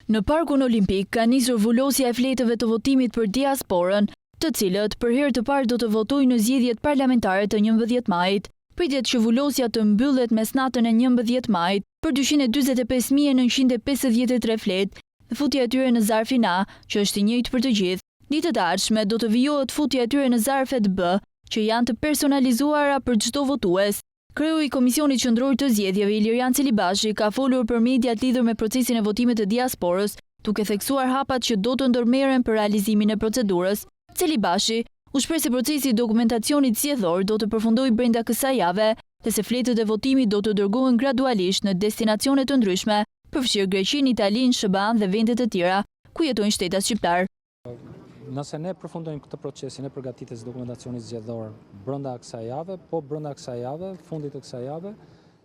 Në Parkun Olimpik ka nisur vullosja e fletëve të votimit për diasporën, të cilët për herë të parë do të votojnë në zgjedhjet parlamentare të 11 majit. Pritet që vullosja të mbyllet mesnatën e 11 majit për 245.953 fletë dhe futja e tyre në zarfin A, që është i njëjtë për të gjithë. Ditë të ardhshme do të vijohet futja e tyre në zarfet B, që janë të personalizuara për çdo votues. Kreu i Komisionit Qendror të Zgjedhjeve Ilirian Celibashi ka folur për mediat lidhur me procesin e votimit të diasporës, duke theksuar hapat që do të ndërmerren për realizimin e procedurës. Celibashi u shpreh se procesi i dokumentacionit zgjedhor do të përfundojë brenda kësaj jave, dhe se fletët e votimit do të dërgohen gradualisht në destinacione të ndryshme, përfshirë Greqinë, Italinë, SBA-n dhe vende të tjera ku jetojnë shtetas shqiptar. Nëse ne përfundojmë këtë procesin e përgatitjes dokumentacionit zgjedhor brenda kësaj jave, po brenda kësaj jave, fundit të kësaj jave,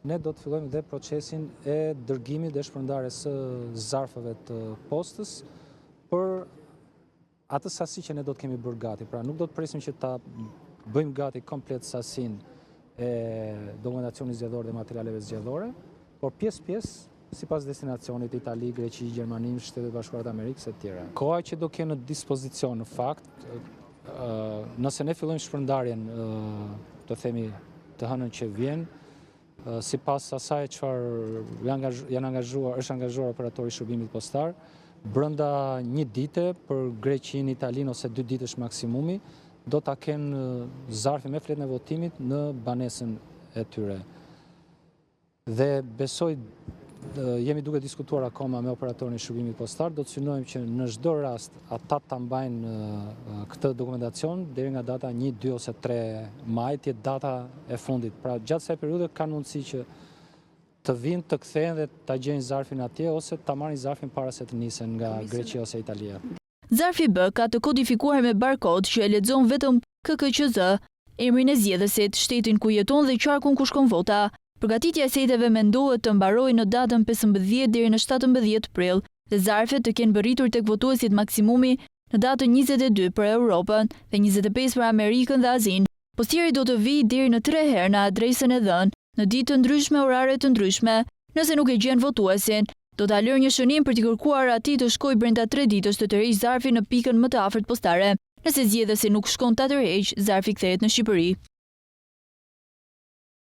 ne do të fillojmë dhe procesin e dërgimit dhe shpërndarjes së zarfeve të postës për atë sasi që ne do të kemi bërë gati. Pra nuk do të presim që ta bëjmë gati komplet sasin e dokumentacionit zgjedhor dhe materialeve zgjedhore, por pjesë-pjesë sipas destinacionit, Itali, Greqi, Gjermani, Shtetet Bashkuara të Amerikës e tjera. Koha që do kenë në dispozicion në fakt, nëse ne fillojmë shpërndarjen, të themi të hënën që vjen, sipas asaj çfarë është angazhuar operatori i shërbimit postar, brenda një dite për Greqinë, Italinë ose 2 ditësh maksimumi, do ta kenë zarfin me fletën e votimit në banesën e tyre. Dhe besoj jemi duke diskutuar akoma me operatorin e shërbimit postar, do të synojmë që në çdo rast ata ta mbajnë këtë dokumentacion deri nga data 1, 2 ose 3 maj, të jetë data e fundit. Pra gjatë kësaj periudhe kanë mundësi që të vinë, të kthehen dhe ta gjejnë zarfin atje ose ta marrin zarfin para se të nisen nga Greqia ose Italia. Zarfi B ka të kodifikuar me barkod që e lexon vetëm KKQZ, emrin e zgjedhësit, shtetin ku jeton dhe qarkun ku shkon vota. Përgatitja e seteve mendohet të mbarojë në datën 15 deri në 17 prill dhe zarfet të kenë bërritur tek votuesit maksimumi në datën 22 për Europën dhe 25 për Amerikën dhe Azinë. Posteri do të vijë deri në 3 herë në adresën e dhënë, në ditë të ndryshme, orare të ndryshme. Nëse nuk e gjen votuesin, do ta lërë një shënim për t'i kërkuar atij të shkojë brenda 3 ditësh të tërheqë zarfin në pikën më të afërt postare. Nëse zgjedhësi nuk shkon ta tërheqë, zarfi kthehet në Shqipëri.